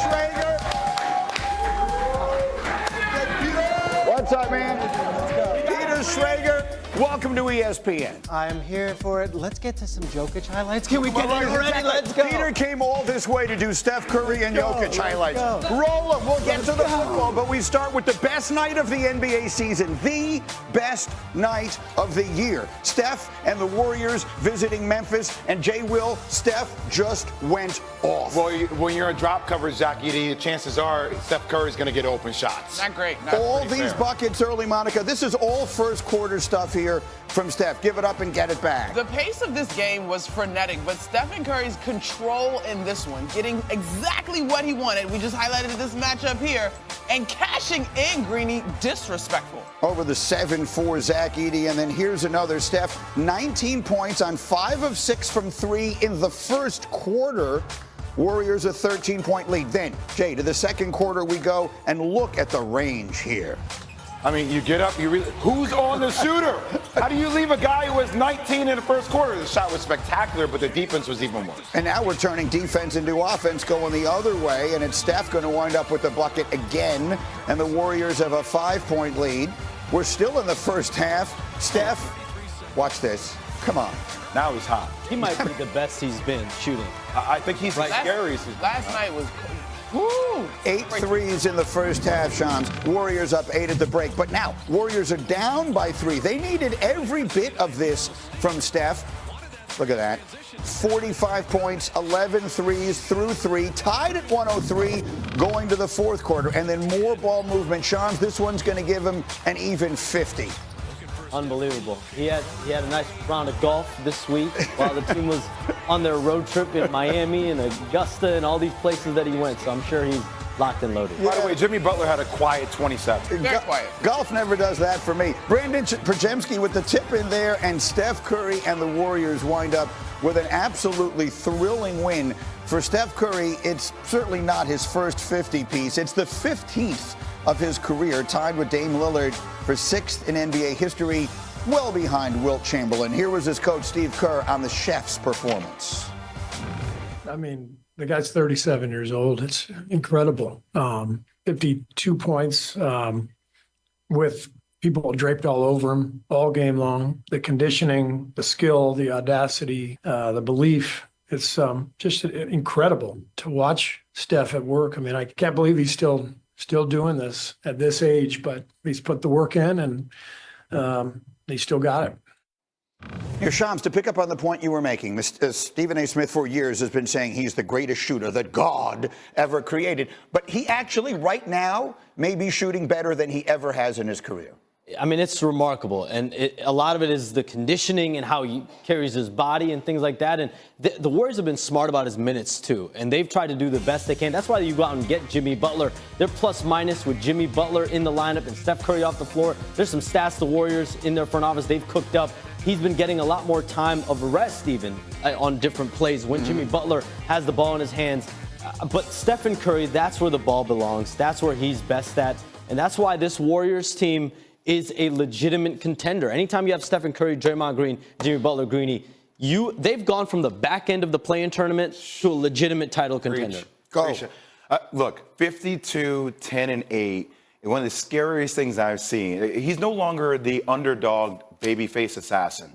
Schrager. What's up, man? Peter Schrager. Welcome to ESPN. I'm here for it. Let's get to some Jokic highlights. Can we get Well, there already? Let's go. Peter came all this way to do Steph Curry and Jokic highlights. Roll them. We'll get to the football, but we start with the best night of the NBA season, the best night of the year. Steph and the Warriors visiting Memphis, and JWill, Steph just went off. Well, when you're a drop coverage, Zach Edey, chances are Steph Curry's going to get open shots. Not great. All these buckets early, Monica. This is all first quarter stuff here from Steph. Give it up and get it back. The pace of this game was frenetic, but Stephen Curry's control in this one, getting exactly what he wanted. We just highlighted this matchup here, and cashing in, Greeny, disrespectful. Over the 7-4 Zach Edey, and then here's another. Steph, 19 points on 5 of 6 from 3 in the first quarter. Warriors a 13-point lead. Then, Jay, to the second quarter we go, and look at the range here. I mean, you get up, who's on the shooter? How do you leave a guy who was 19 in the first quarter? The shot was spectacular, but the defense was even worse. And now we're turning defense into offense, going the other way, and it's Steph going to wind up with the bucket again, and the Warriors have a 5-point lead. We're still in the first half. Steph, watch this. Come on. Now he's hot. He might be the best he's been shooting. I think he's the scariest. Last night was... Woo! 8 threes in the first half, Shams. Warriors up 8 at the break. But now, Warriors are down by 3. They needed every bit of this from Steph. Look at that. 45 points, 11 threes through 3, tied at 103 going to the fourth quarter. And then more ball movement. Shams, this one's going to give him an even 50. Unbelievable. He had a nice round of golf this week while the team was on their road trip in Miami and Augusta and all these places that he went. So I'm sure he's locked and loaded. By the way, Jimmy Butler had a quiet 27. Very quiet. Golf never does that for me. Brandon Przemski with the tip in there, and Steph Curry and the Warriors wind up with an absolutely thrilling win. For Steph Curry, it's certainly not his first 50-piece. It's the 15th of his career, tied with Dame Lillard for 6th in NBA history, well behind Wilt Chamberlain. Here was his coach, Steve Kerr, on the Chef's performance. I mean, the guy's 37 years old. It's incredible. 52 points with people draped all over him all game long. The conditioning, the skill, the audacity, the belief. It's just incredible to watch Steph at work. I mean, I can't believe he's still doing this at this age, but he's put the work in, and he still got it. Here, Shams, to pick up on the point you were making, Stephen A. Smith for years has been saying he's the greatest shooter that God ever created. But he actually, right now, may be shooting better than he ever has in his career. I mean, it's remarkable. And a lot of it is the conditioning and how he carries his body and things like that. And the Warriors have been smart about his minutes, too. And they've tried to do the best they can. That's why you go out and get Jimmy Butler. They're plus-minus with Jimmy Butler in the lineup and Steph Curry off the floor. There's some stats the Warriors in their front office they've cooked up. He's been getting a lot more time of rest even on different plays when Jimmy Butler has the ball in his hands. But Stephen Curry, that's where the ball belongs. That's where he's best at. And that's why this Warriors team is a legitimate contender. Anytime you have Stephen Curry, Draymond Green, Jimmy Butler, Greeny, they've gone from the back end of the play-in tournament to a legitimate title contender. Go. Look, 52, 10, and 8. One of the scariest things I've seen. He's no longer the underdog babyface assassin.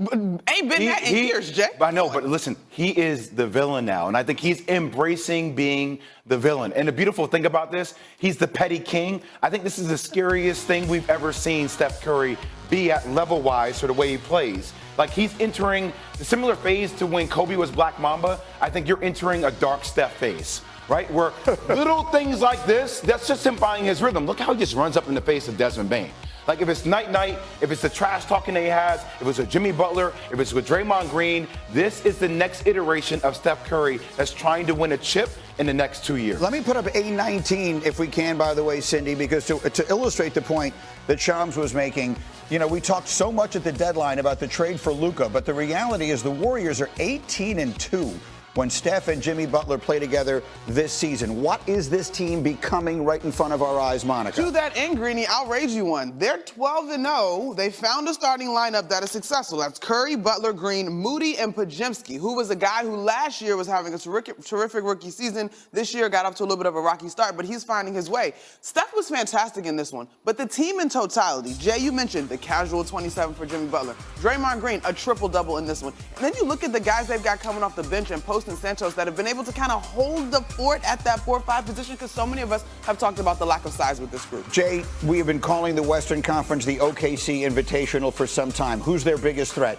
Ain't been that in years, Jay. I know, but listen, he is the villain now, and I think he's embracing being the villain. And the beautiful thing about this, he's the petty king. I think this is the scariest thing we've ever seen Steph Curry be at level-wise for the way he plays. Like, he's entering a similar phase to when Kobe was Black Mamba. I think you're entering a dark Steph phase, right? Where little things like this, that's just him finding his rhythm. Look how he just runs up in the face of Desmond Bane. Like, if it's night-night, if it's the trash talking that he has, if it's with Jimmy Butler, if it's with Draymond Green, this is the next iteration of Steph Curry that's trying to win a chip in the next 2 years. Let me put up A19, if we can, by the way, Cindy, because to illustrate the point that Shams was making, you know, we talked so much at the deadline about the trade for Luka, but the reality is the Warriors are 18-2 when Steph and Jimmy Butler play together this season. What is this team becoming right in front of our eyes, Monica? To that end, Greeny, I'll raise you one. They're 12-0. They found a starting lineup that is successful. That's Curry, Butler, Green, Moody, and Podziemski, who was a guy who last year was having a terrific rookie season. This year got up to a little bit of a rocky start, but he's finding his way. Steph was fantastic in this one, but the team in totality, Jay, you mentioned the casual 27 for Jimmy Butler. Draymond Green, a triple-double in this one. And then you look at the guys they've got coming off the bench and Post and Santos that have been able to kind of hold the fort at that 4-5 position, because so many of us have talked about the lack of size with this group. Jay, we have been calling the Western Conference the OKC Invitational for some time. Who's their biggest threat?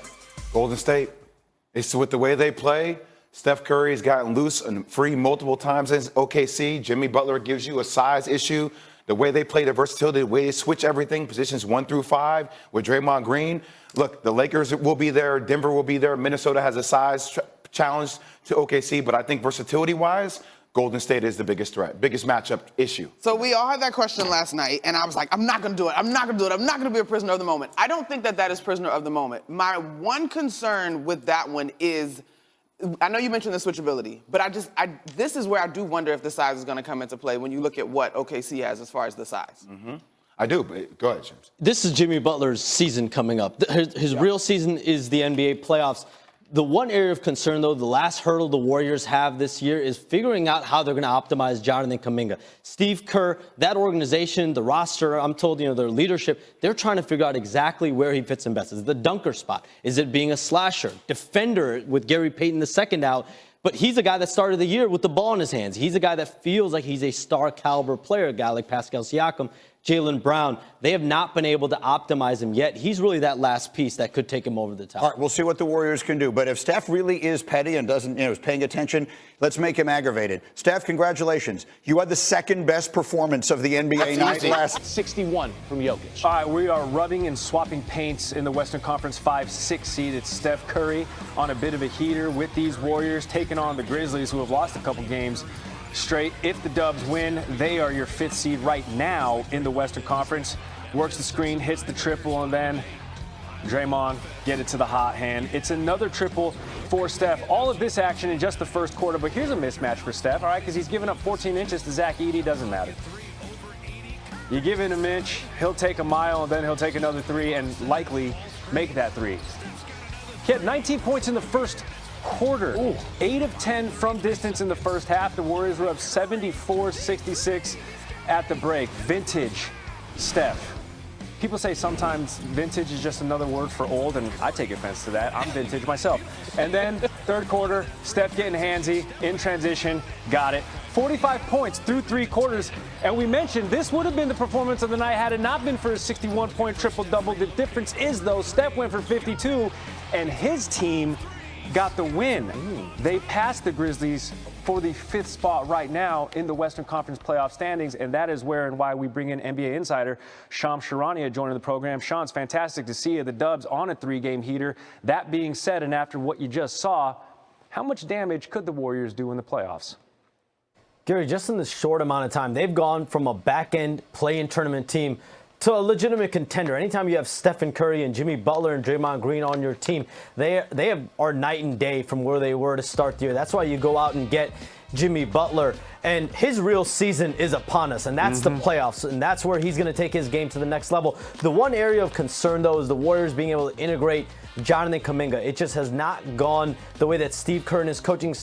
Golden State. It's with the way they play. Steph Curry has gotten loose and free multiple times in OKC. Jimmy Butler gives you a size issue. The way they play, the versatility, the way they switch everything, positions 1 through 5 with Draymond Green. Look, the Lakers will be there. Denver will be there. Minnesota has a size challenge to OKC, but I think versatility-wise, Golden State is the biggest threat, biggest matchup issue. So we all had that question last night, and I was like, I'm not going to do it. I'm not going to do it. I'm not going to be a prisoner of the moment. I don't think that that is prisoner of the moment. My one concern with that one is, I know you mentioned the switchability, but this is where I do wonder if the size is going to come into play when you look at what OKC has as far as the size. Mm-hmm. I do, but go ahead, James. This is Jimmy Butler's season coming up. His real season is the NBA playoffs. The one area of concern, though, the last hurdle the Warriors have this year is figuring out how they're going to optimize Jonathan Kuminga. Steve Kerr, that organization, the roster, I'm told, their leadership, they're trying to figure out exactly where he fits in best. Is it the dunker spot? Is it being a slasher? Defender with Gary Payton II out. But he's a guy that started the year with the ball in his hands. He's a guy that feels like he's a star caliber player, a guy like Pascal Siakam, Jaylen Brown. They have not been able to optimize him yet. He's really that last piece that could take him over the top. All right, we'll see what the Warriors can do. But if Steph really is petty and doesn't, is paying attention, let's make him aggravated. Steph, congratulations. You had the second best performance of the NBA night last. 61 from Jokic. All right, we are rubbing and swapping paints in the Western Conference 5-6 seed. It's Steph Curry on a bit of a heater with these Warriors, taking on the Grizzlies, who have lost a couple games straight. If the Dubs win, they are your 5th seed right now in the Western Conference. Works the screen, hits the triple, and then Draymond get it to the hot hand. It's another triple for Steph. All of this action in just the first quarter, but here's a mismatch for Steph, all right, because he's giving up 14 inches to Zach Edey. Doesn't matter. You give him an inch, he'll take a mile, and then he'll take another 3 and likely make that 3. He had 19 points in the first quarter. Ooh. 8 of 10 from distance in the first half. The Warriors were up 74-66 at the break. Vintage Steph. People say sometimes vintage is just another word for old, and I take offense to that. I'm vintage myself. And then third quarter, Steph getting handsy in transition, got it. 45 points through 3 quarters. And we mentioned this would have been the performance of the night had it not been for a 61-point triple-double. The difference is, though, Steph went for 52, and his team got the win. They passed the Grizzlies for the 5th spot right now in the Western Conference playoff standings, and that is where and why we bring in NBA insider Shams Charania joining the program. Sean, it's fantastic to see you. The Dubs on a 3-game heater. That being said, and after what you just saw, how much damage could the Warriors do in the playoffs? Gary, just in this short amount of time, they've gone from a back-end play-in tournament team to a legitimate contender. Anytime you have Stephen Curry and Jimmy Butler and Draymond Green on your team, they are night and day from where they were to start the year. That's why you go out and get Jimmy Butler. And his real season is upon us, and that's the playoffs, and that's where he's going to take his game to the next level. The one area of concern, though, is the Warriors being able to integrate Jonathan Kuminga. It just has not gone the way that Steve Kerr and his coaching